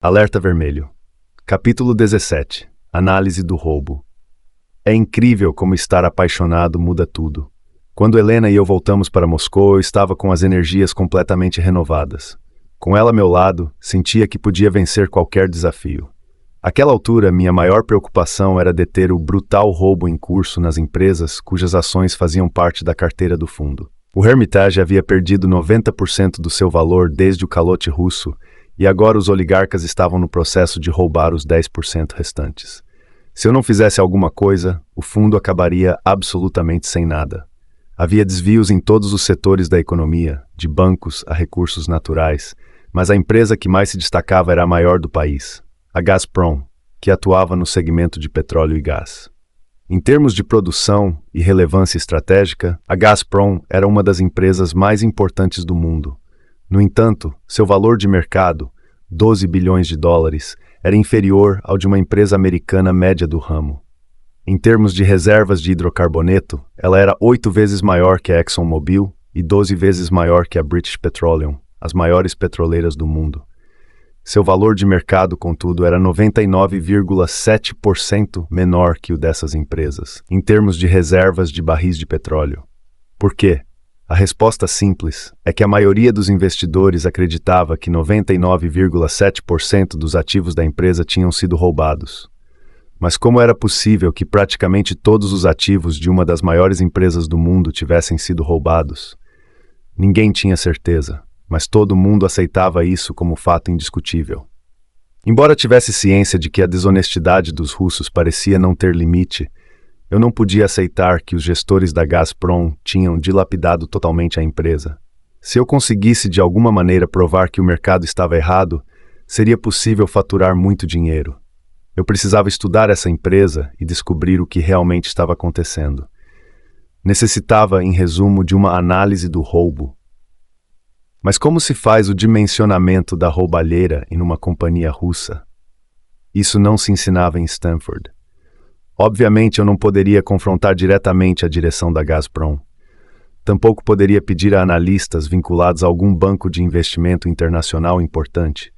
Alerta vermelho. Capítulo 17. Análise do roubo. É incrível como estar apaixonado muda tudo. Quando Helena e eu voltamos para Moscou, eu estava com as energias completamente renovadas. Com ela ao meu lado, sentia que podia vencer qualquer desafio. Àquela altura, minha maior preocupação era deter o brutal roubo em curso nas empresas cujas ações faziam parte da carteira do fundo. O Hermitage havia perdido 90% do seu valor desde o calote russo, e agora os oligarcas estavam no processo de roubar os 10% restantes. Se eu não fizesse alguma coisa, o fundo acabaria absolutamente sem nada. Havia desvios em todos os setores da economia, de bancos a recursos naturais, mas a empresa que mais se destacava era a maior do país, a Gazprom, que atuava no segmento de petróleo e gás. Em termos de produção e relevância estratégica, a Gazprom era uma das empresas mais importantes do mundo. No entanto, seu valor de mercado, 12 bilhões de dólares, era inferior ao de uma empresa americana média do ramo. Em termos de reservas de hidrocarboneto, ela era 8 vezes maior que a ExxonMobil e 12 vezes maior que a British Petroleum, as maiores petroleiras do mundo. Seu valor de mercado, contudo, era 99,7% menor que o dessas empresas, em termos de reservas de barris de petróleo. Por quê? A resposta simples é que a maioria dos investidores acreditava que 99,7% dos ativos da empresa tinham sido roubados. Mas como era possível que praticamente todos os ativos de uma das maiores empresas do mundo tivessem sido roubados? Ninguém tinha certeza, mas todo mundo aceitava isso como fato indiscutível. Embora tivesse ciência de que a desonestidade dos russos parecia não ter limite, eu não podia aceitar que os gestores da Gazprom tinham dilapidado totalmente a empresa. Se eu conseguisse de alguma maneira provar que o mercado estava errado, seria possível faturar muito dinheiro. Eu precisava estudar essa empresa e descobrir o que realmente estava acontecendo. Necessitava, em resumo, de uma análise do roubo. Mas como se faz o dimensionamento da roubalheira em uma companhia russa? Isso não se ensinava em Stanford. Obviamente, eu não poderia confrontar diretamente a direção da Gazprom. Tampouco poderia pedir a analistas vinculados a algum banco de investimento internacional importante.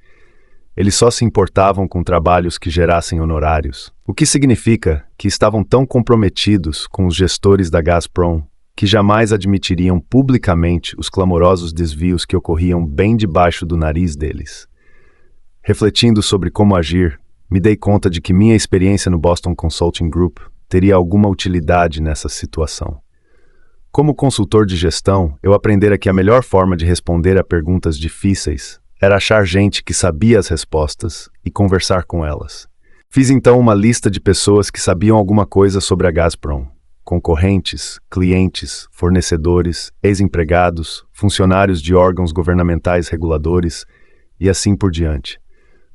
Eles só se importavam com trabalhos que gerassem honorários, o que significa que estavam tão comprometidos com os gestores da Gazprom que jamais admitiriam publicamente os clamorosos desvios que ocorriam bem debaixo do nariz deles. Refletindo sobre como agir, me dei conta de que minha experiência no Boston Consulting Group teria alguma utilidade nessa situação. Como consultor de gestão, eu aprendera que a melhor forma de responder a perguntas difíceis era achar gente que sabia as respostas e conversar com elas. Fiz então uma lista de pessoas que sabiam alguma coisa sobre a Gazprom: concorrentes, clientes, fornecedores, ex-empregados, funcionários de órgãos governamentais reguladores e assim por diante.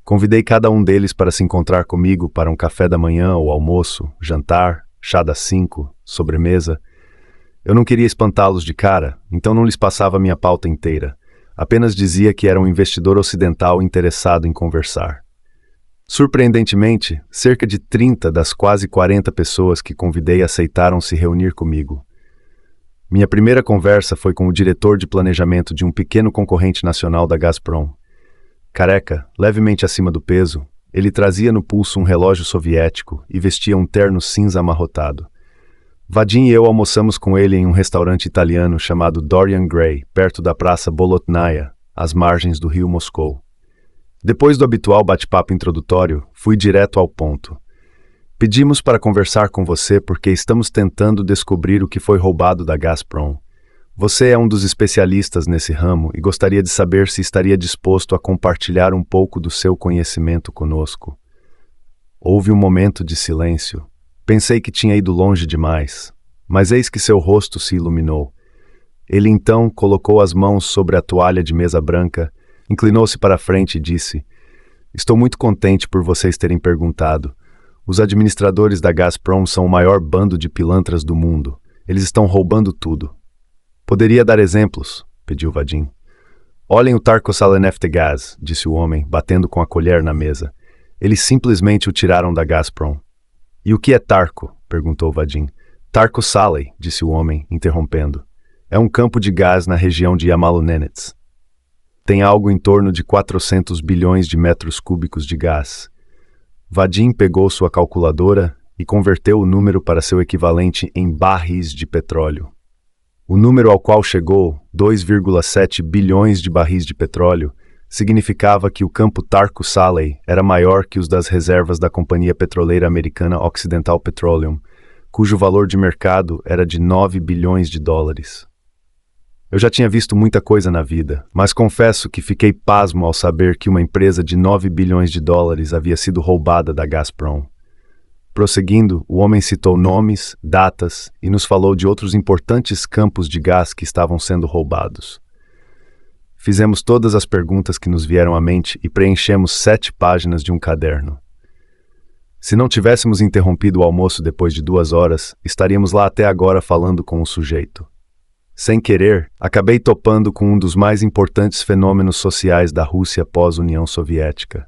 Convidei cada um deles para se encontrar comigo para um café da manhã ou almoço, jantar, chá das 5, sobremesa. Eu não queria espantá-los de cara, então não lhes passava minha pauta inteira. Apenas dizia que era um investidor ocidental interessado em conversar. Surpreendentemente, cerca de 30 das quase 40 pessoas que convidei aceitaram se reunir comigo. Minha primeira conversa foi com o diretor de planejamento de um pequeno concorrente nacional da Gazprom. Careca, levemente acima do peso, ele trazia no pulso um relógio soviético e vestia um terno cinza amarrotado. Vadim e eu almoçamos com ele em um restaurante italiano chamado Dorian Gray, perto da Praça Bolotnaya, às margens do rio Moscou. Depois do habitual bate-papo introdutório, fui direto ao ponto. Pedimos para conversar com você porque estamos tentando descobrir o que foi roubado da Gazprom. Você é um dos especialistas nesse ramo e gostaria de saber se estaria disposto a compartilhar um pouco do seu conhecimento conosco. Houve um momento de silêncio. Pensei que tinha ido longe demais, mas eis que seu rosto se iluminou. Ele então colocou as mãos sobre a toalha de mesa branca, inclinou-se para a frente e disse: "Estou muito contente por vocês terem perguntado. Os administradores da Gazprom são o maior bando de pilantras do mundo. Eles estão roubando tudo." "Poderia dar exemplos?" pediu Vadim. "Olhem o Tarko Saleneftgaz", disse o homem, batendo com a colher na mesa. "Eles simplesmente o tiraram da Gazprom." "E o que é Tarko?" perguntou Vadim. "Tarko Saley", disse o homem, interrompendo. "É um campo de gás na região de Yamalunenets." tem algo em torno de 400 bilhões de metros cúbicos de gás. Vadim pegou sua calculadora e converteu o número para seu equivalente em barris de petróleo. O número ao qual chegou, 2,7 bilhões de barris de petróleo, significava que o campo Tarco Saley era maior que os das reservas da companhia petroleira americana Occidental Petroleum, cujo valor de mercado era de 9 bilhões de dólares. Eu já tinha visto muita coisa na vida, mas confesso que fiquei pasmo ao saber que uma empresa de 9 bilhões de dólares havia sido roubada da Gazprom. Prosseguindo, o homem citou nomes, datas e nos falou de outros importantes campos de gás que estavam sendo roubados. Fizemos todas as perguntas que nos vieram à mente e preenchemos 7 páginas de um caderno. Se não tivéssemos interrompido o almoço depois de 2 horas, estaríamos lá até agora falando com o sujeito. Sem querer, acabei topando com um dos mais importantes fenômenos sociais da Rússia pós-União Soviética,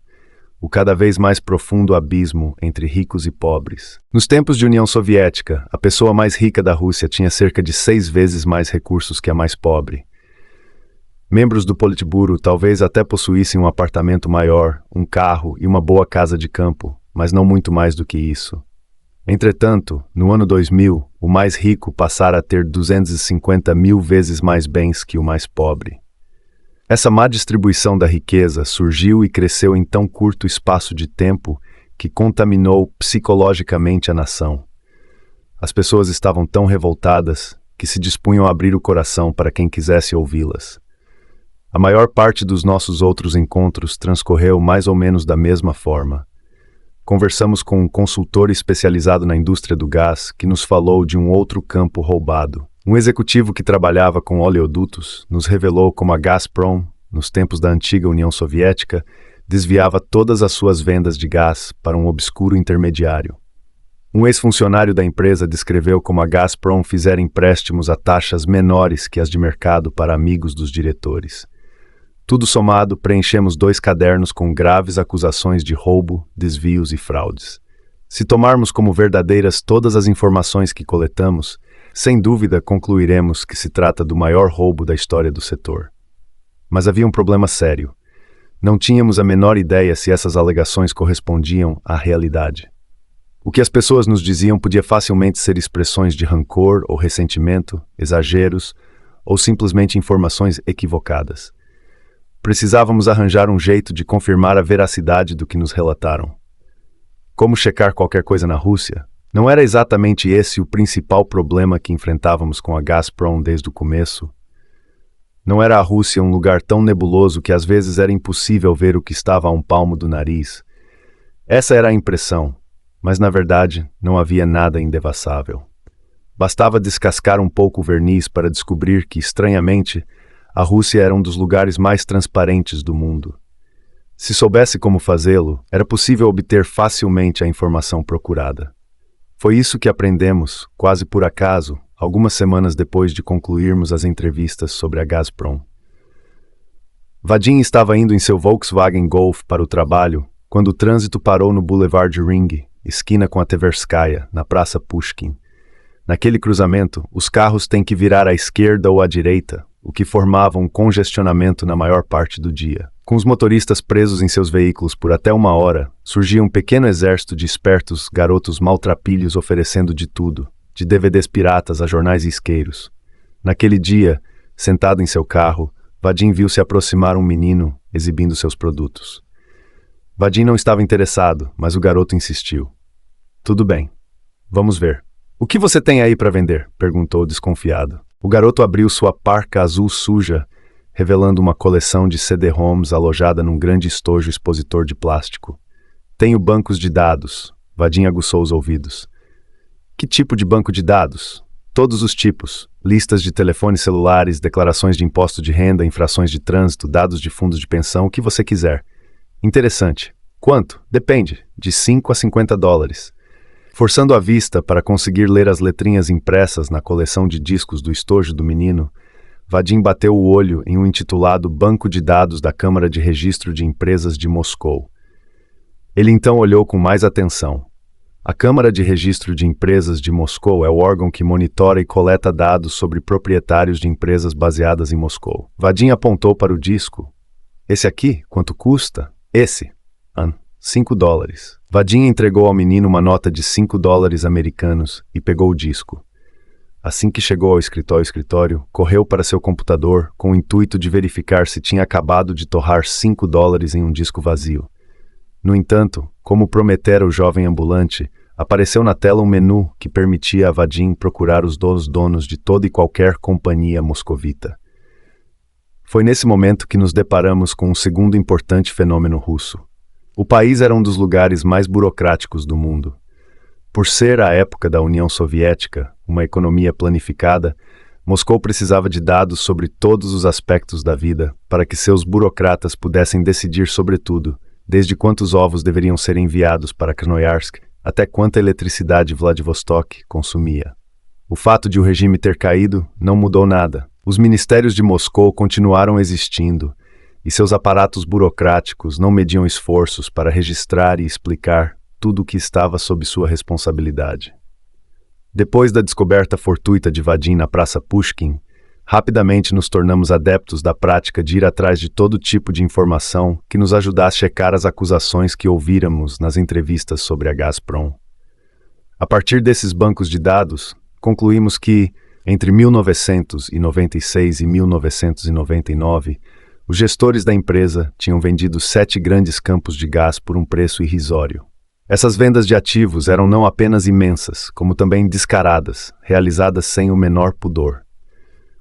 o cada vez mais profundo abismo entre ricos e pobres. Nos tempos de União Soviética, a pessoa mais rica da Rússia tinha cerca de 6 vezes mais recursos que a mais pobre. Membros do Politburo talvez até possuíssem um apartamento maior, um carro e uma boa casa de campo, mas não muito mais do que isso. Entretanto, no ano 2000, o mais rico passara a ter 250 mil vezes mais bens que o mais pobre. Essa má distribuição da riqueza surgiu e cresceu em tão curto espaço de tempo que contaminou psicologicamente a nação. As pessoas estavam tão revoltadas que se dispunham a abrir o coração para quem quisesse ouvi-las. A maior parte dos nossos outros encontros transcorreu mais ou menos da mesma forma. Conversamos com um consultor especializado na indústria do gás que nos falou de um outro campo roubado. Um executivo que trabalhava com oleodutos nos revelou como a Gazprom, nos tempos da antiga União Soviética, desviava todas as suas vendas de gás para um obscuro intermediário. Um ex-funcionário da empresa descreveu como a Gazprom fizera empréstimos a taxas menores que as de mercado para amigos dos diretores. Tudo somado, preenchemos 2 cadernos com graves acusações de roubo, desvios e fraudes. Se tomarmos como verdadeiras todas as informações que coletamos, sem dúvida concluiremos que se trata do maior roubo da história do setor. Mas havia um problema sério. Não tínhamos a menor ideia se essas alegações correspondiam à realidade. O que as pessoas nos diziam podia facilmente ser expressões de rancor ou ressentimento, exageros ou simplesmente informações equivocadas. Precisávamos arranjar um jeito de confirmar a veracidade do que nos relataram. Como checar qualquer coisa na Rússia? Não era exatamente esse o principal problema que enfrentávamos com a Gazprom desde o começo? Não era a Rússia um lugar tão nebuloso que às vezes era impossível ver o que estava a um palmo do nariz? Essa era a impressão, mas na verdade não havia nada indevassável. Bastava descascar um pouco o verniz para descobrir que, estranhamente, a Rússia era um dos lugares mais transparentes do mundo. Se soubesse como fazê-lo, era possível obter facilmente a informação procurada. Foi isso que aprendemos, quase por acaso, algumas semanas depois de concluirmos as entrevistas sobre a Gazprom. Vadim estava indo em seu Volkswagen Golf para o trabalho quando o trânsito parou no Boulevard Ring, esquina com a Tverskaya, na Praça Pushkin. Naquele cruzamento, os carros têm que virar à esquerda ou à direita, o que formava um congestionamento na maior parte do dia. Com os motoristas presos em seus veículos por até 1 hora, surgia um pequeno exército de espertos garotos maltrapilhos oferecendo de tudo, de DVDs piratas a jornais isqueiros. Naquele dia, sentado em seu carro, Vadim viu se aproximar um menino exibindo seus produtos. Vadim não estava interessado, mas o garoto insistiu. Tudo bem. Vamos ver. O que você tem aí para vender? Perguntou desconfiado. O garoto abriu sua parca azul suja, revelando uma coleção de CD-ROMs alojada num grande estojo expositor de plástico. Tenho bancos de dados. Vadim aguçou os ouvidos. Que tipo de banco de dados? Todos os tipos. Listas de telefones celulares, declarações de imposto de renda, infrações de trânsito, dados de fundos de pensão, o que você quiser. Interessante. Quanto? Depende. De 5 a 50 dólares. Forçando a vista para conseguir ler as letrinhas impressas na coleção de discos do estojo do menino, Vadim bateu o olho em um intitulado Banco de Dados da Câmara de Registro de Empresas de Moscou. Ele então olhou com mais atenção. A Câmara de Registro de Empresas de Moscou é o órgão que monitora e coleta dados sobre proprietários de empresas baseadas em Moscou. Vadim apontou para o disco. Esse aqui, quanto custa? Esse. $5. Vadim entregou ao menino uma nota de $5 americanos e pegou o disco. Assim que chegou ao escritório, correu para seu computador com o intuito de verificar se tinha acabado de torrar $5 em um disco vazio. No entanto, como prometera o jovem ambulante, apareceu na tela um menu que permitia a Vadim procurar os donos de toda e qualquer companhia moscovita. Foi nesse momento que nos deparamos com um segundo importante fenômeno russo. O país era um dos lugares mais burocráticos do mundo. Por ser a época da União Soviética, uma economia planificada, Moscou precisava de dados sobre todos os aspectos da vida para que seus burocratas pudessem decidir sobre tudo, desde quantos ovos deveriam ser enviados para Krasnoyarsk até quanta eletricidade Vladivostok consumia. O fato de o regime ter caído não mudou nada. Os ministérios de Moscou continuaram existindo, e seus aparatos burocráticos não mediam esforços para registrar e explicar tudo o que estava sob sua responsabilidade. Depois da descoberta fortuita de Vadim na Praça Pushkin, rapidamente nos tornamos adeptos da prática de ir atrás de todo tipo de informação que nos ajudasse a checar as acusações que ouvíramos nas entrevistas sobre a Gazprom. A partir desses bancos de dados, concluímos que, entre 1996 e 1999, os gestores da empresa tinham vendido 7 grandes campos de gás por um preço irrisório. Essas vendas de ativos eram não apenas imensas, como também descaradas, realizadas sem o menor pudor.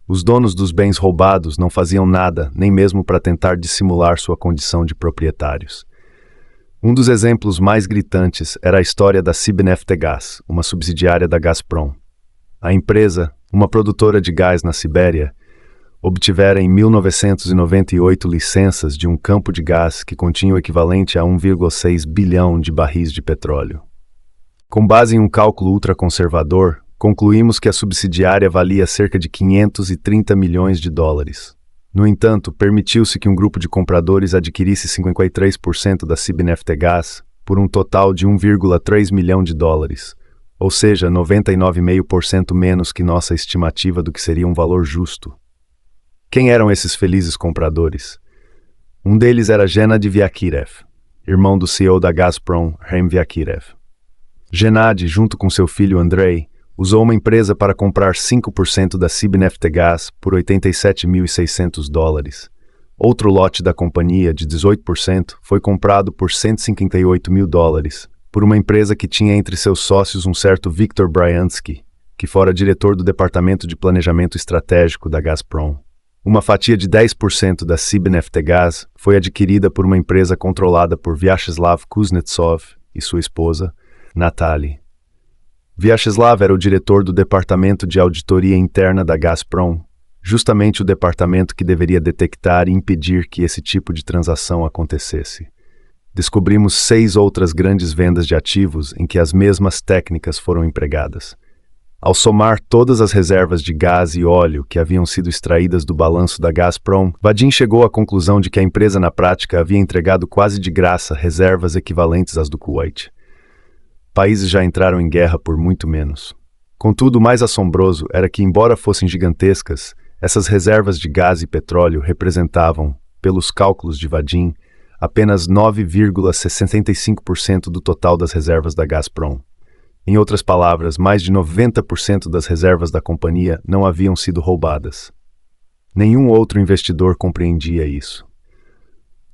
Os donos dos bens roubados não faziam nada, nem mesmo para tentar dissimular sua condição de proprietários. Um dos exemplos mais gritantes era a história da Sibneftegaz, uma subsidiária da Gazprom. A empresa, uma produtora de gás na Sibéria, obtivera em 1998 licenças de um campo de gás que continha o equivalente a 1,6 bilhão de barris de petróleo. Com base em um cálculo ultraconservador, concluímos que a subsidiária valia cerca de $530 milhões. No entanto, permitiu-se que um grupo de compradores adquirisse 53% da Sibneftegaz por um total de $1,3 milhão, ou seja, 99,5% menos que nossa estimativa do que seria um valor justo. Quem eram esses felizes compradores? Um deles era Gennady Vyakirev, irmão do CEO da Gazprom, Rem Vyakirev. Gennady, junto com seu filho Andrei, usou uma empresa para comprar 5% da Sibneftegaz por $87.600. Outro lote da companhia, de 18%, foi comprado por $158 mil, por uma empresa que tinha entre seus sócios um certo Viktor Bryansky, que fora diretor do Departamento de Planejamento Estratégico da Gazprom. Uma fatia de 10% da Sibneftegaz foi adquirida por uma empresa controlada por Vyacheslav Kuznetsov e sua esposa, Natalie. Vyacheslav era o diretor do Departamento de Auditoria Interna da Gazprom, justamente o departamento que deveria detectar e impedir que esse tipo de transação acontecesse. Descobrimos 6 outras grandes vendas de ativos em que as mesmas técnicas foram empregadas. Ao somar todas as reservas de gás e óleo que haviam sido extraídas do balanço da Gazprom, Vadim chegou à conclusão de que a empresa na prática havia entregado quase de graça reservas equivalentes às do Kuwait. Países já entraram em guerra por muito menos. Contudo, o mais assombroso era que, embora fossem gigantescas, essas reservas de gás e petróleo representavam, pelos cálculos de Vadim, apenas 9,65% do total das reservas da Gazprom. Em outras palavras, mais de 90% das reservas da companhia não haviam sido roubadas. Nenhum outro investidor compreendia isso.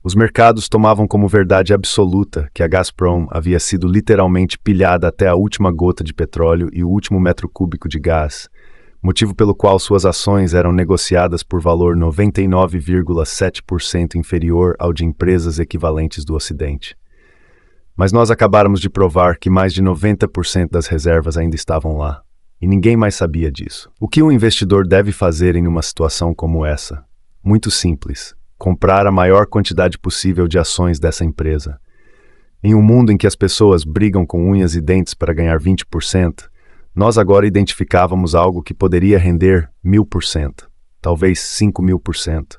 Os mercados tomavam como verdade absoluta que a Gazprom havia sido literalmente pilhada até a última gota de petróleo e o último metro cúbico de gás, motivo pelo qual suas ações eram negociadas por valor 99,7% inferior ao de empresas equivalentes do Ocidente. Mas nós acabáramos de provar que mais de 90% das reservas ainda estavam lá, e ninguém mais sabia disso. O que um investidor deve fazer em uma situação como essa? Muito simples: comprar a maior quantidade possível de ações dessa empresa. Em um mundo em que as pessoas brigam com unhas e dentes para ganhar 20%, nós agora identificávamos algo que poderia render 1000%, talvez 5000%.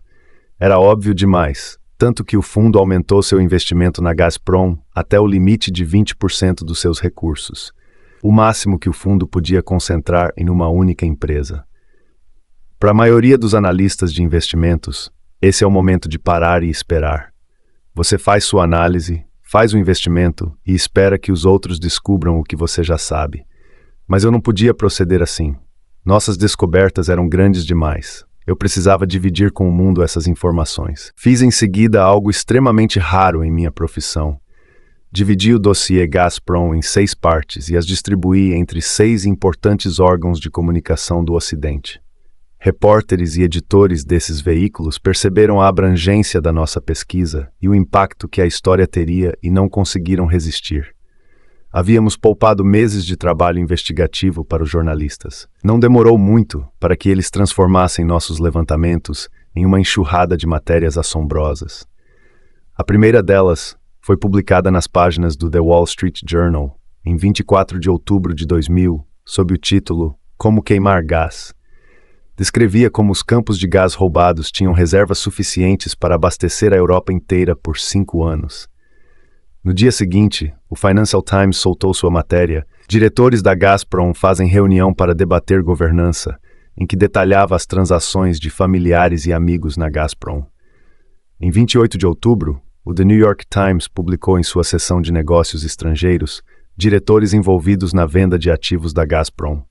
Era óbvio demais, tanto que o fundo aumentou seu investimento na Gazprom até o limite de 20% dos seus recursos, o máximo que o fundo podia concentrar em uma única empresa. Para a maioria dos analistas de investimentos, Esse é o momento de parar e esperar. Você faz sua análise, faz o investimento e espera que os outros descubram o que você já sabe. Mas eu não podia proceder assim. Nossas descobertas eram grandes demais. Eu precisava dividir com o mundo essas informações. Fiz em seguida algo extremamente raro em minha profissão. Dividi o dossiê Gazprom em 6 partes e as distribuí entre 6 importantes órgãos de comunicação do Ocidente. Repórteres e editores desses veículos perceberam a abrangência da nossa pesquisa e o impacto que a história teria e não conseguiram resistir. Havíamos poupado meses de trabalho investigativo para os jornalistas. Não demorou muito para que eles transformassem nossos levantamentos em uma enxurrada de matérias assombrosas. A primeira delas foi publicada nas páginas do The Wall Street Journal, em 24 de outubro de 2000, sob o título Como Queimar Gás. Descrevia como os campos de gás roubados tinham reservas suficientes para abastecer a Europa inteira por 5 anos. No dia seguinte, o Financial Times soltou sua matéria. Diretores da Gazprom fazem reunião para debater governança, em que detalhava as transações de familiares e amigos na Gazprom. Em 28 de outubro, o The New York Times publicou em sua seção de negócios estrangeiros diretores envolvidos na venda de ativos da Gazprom.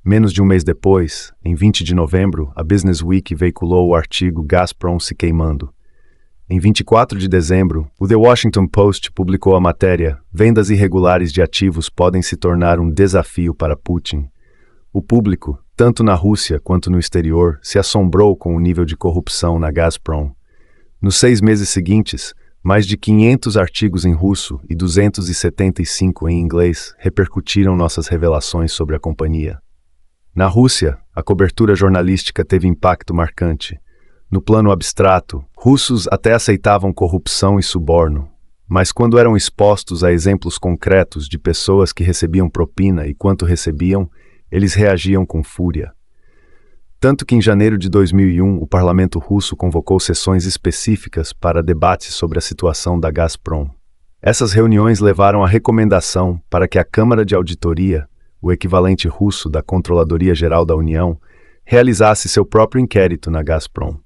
Menos de um mês depois, em 20 de novembro, a Business Week veiculou o artigo Gazprom se queimando. Em 24 de dezembro, o The Washington Post publicou a matéria Vendas irregulares de ativos podem se tornar um desafio para Putin. O público, tanto na Rússia quanto no exterior, se assombrou com o nível de corrupção na Gazprom. Nos 6 meses seguintes, mais de 500 artigos em russo e 275 em inglês repercutiram nossas revelações sobre a companhia. Na Rússia, a cobertura jornalística teve impacto marcante. No plano abstrato, russos até aceitavam corrupção e suborno, mas quando eram expostos a exemplos concretos de pessoas que recebiam propina e quanto recebiam, eles reagiam com fúria. Tanto que em janeiro de 2001, o parlamento russo convocou sessões específicas para debates sobre a situação da Gazprom. Essas reuniões levaram à recomendação para que a Câmara de Auditoria, o equivalente russo da Controladoria Geral da União, realizasse seu próprio inquérito na Gazprom.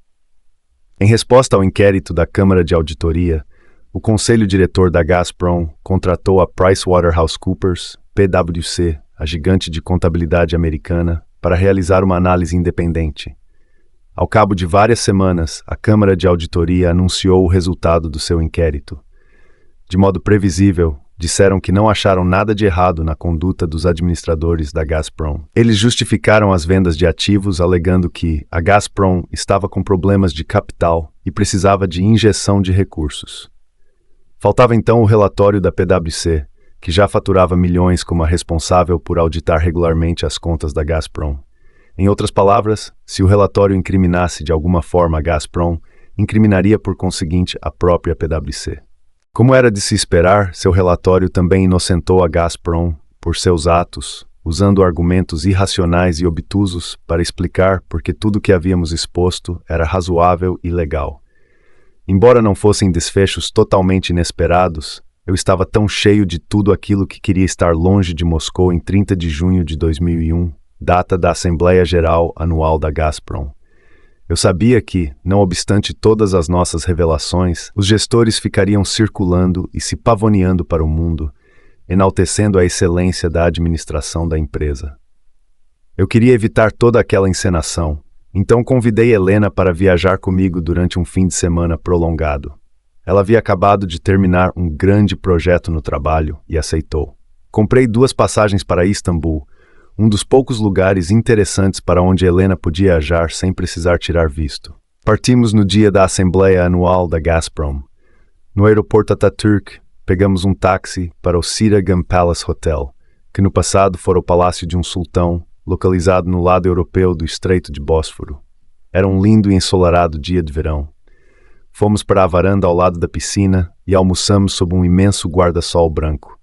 Em resposta ao inquérito da Câmara de Auditoria, o Conselho Diretor da Gazprom contratou a PricewaterhouseCoopers, PwC, a gigante de contabilidade americana, para realizar uma análise independente. Ao cabo de várias semanas, a Câmara de Auditoria anunciou o resultado do seu inquérito. De modo previsível, disseram que não acharam nada de errado na conduta dos administradores da Gazprom. Eles justificaram as vendas de ativos alegando que a Gazprom estava com problemas de capital e precisava de injeção de recursos. Faltava então o relatório da PwC, que já faturava milhões como a responsável por auditar regularmente as contas da Gazprom. Em outras palavras, se o relatório incriminasse de alguma forma a Gazprom, incriminaria por conseguinte a própria PwC. Como era de se esperar, seu relatório também inocentou a Gazprom por seus atos, usando argumentos irracionais e obtusos para explicar por que tudo que havíamos exposto era razoável e legal. Embora não fossem desfechos totalmente inesperados, eu estava tão cheio de tudo aquilo que queria estar longe de Moscou em 30 de junho de 2001, data da Assembleia Geral Anual da Gazprom. Eu sabia que, não obstante todas as nossas revelações, os gestores ficariam circulando e se pavoneando para o mundo, enaltecendo a excelência da administração da empresa. Eu queria evitar toda aquela encenação, então convidei Helena para viajar comigo durante um fim de semana prolongado. Ela havia acabado de terminar um grande projeto no trabalho e aceitou. Comprei 2 passagens para Istambul, um dos poucos lugares interessantes para onde Helena podia viajar sem precisar tirar visto. Partimos no dia da Assembleia Anual da Gazprom. No aeroporto Atatürk, pegamos um táxi para o Siragan Palace Hotel, que no passado fora o palácio de um sultão, localizado no lado europeu do Estreito de Bósforo. Era um lindo e ensolarado dia de verão. Fomos para a varanda ao lado da piscina e almoçamos sob um imenso guarda-sol branco.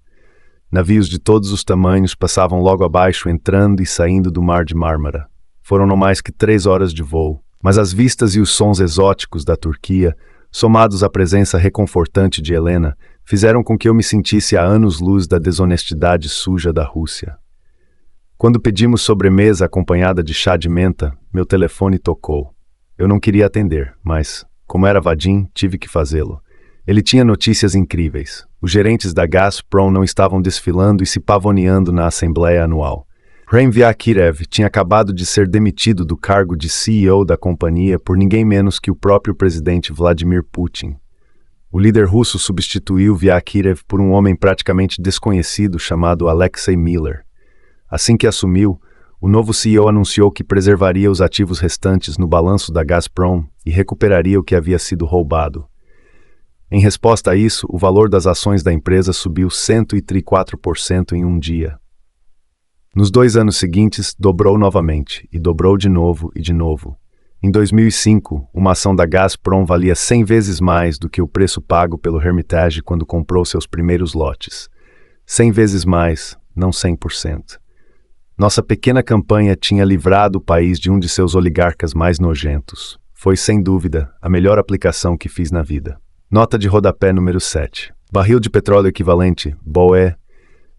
Navios de todos os tamanhos passavam logo abaixo, entrando e saindo do Mar de Mármara. Foram não mais que 3 horas de voo, mas as vistas e os sons exóticos da Turquia, somados à presença reconfortante de Helena, fizeram com que eu me sentisse a anos-luz da desonestidade suja da Rússia. Quando pedimos sobremesa acompanhada de chá de menta, meu telefone tocou. Eu não queria atender, mas, como era Vadim, tive que fazê-lo. Ele tinha notícias incríveis. Os gerentes da Gazprom não estavam desfilando e se pavoneando na Assembleia Anual. Rem Vyakirev tinha acabado de ser demitido do cargo de CEO da companhia por ninguém menos que o próprio presidente Vladimir Putin. O líder russo substituiu Vyakirev por um homem praticamente desconhecido chamado Alexei Miller. Assim que assumiu, o novo CEO anunciou que preservaria os ativos restantes no balanço da Gazprom e recuperaria o que havia sido roubado. Em resposta a isso, o valor das ações da empresa subiu 134% em um dia. Nos 2 anos seguintes, dobrou novamente, e dobrou de novo e de novo. Em 2005, uma ação da Gazprom valia 100 vezes mais do que o preço pago pelo Hermitage quando comprou seus primeiros lotes. 100 vezes mais, não 100%. Nossa pequena campanha tinha livrado o país de um de seus oligarcas mais nojentos. Foi, sem dúvida, a melhor aplicação que fiz na vida. Nota de rodapé número 7. Barril de petróleo equivalente, BOE,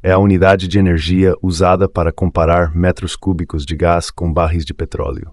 é a unidade de energia usada para comparar metros cúbicos de gás com barris de petróleo.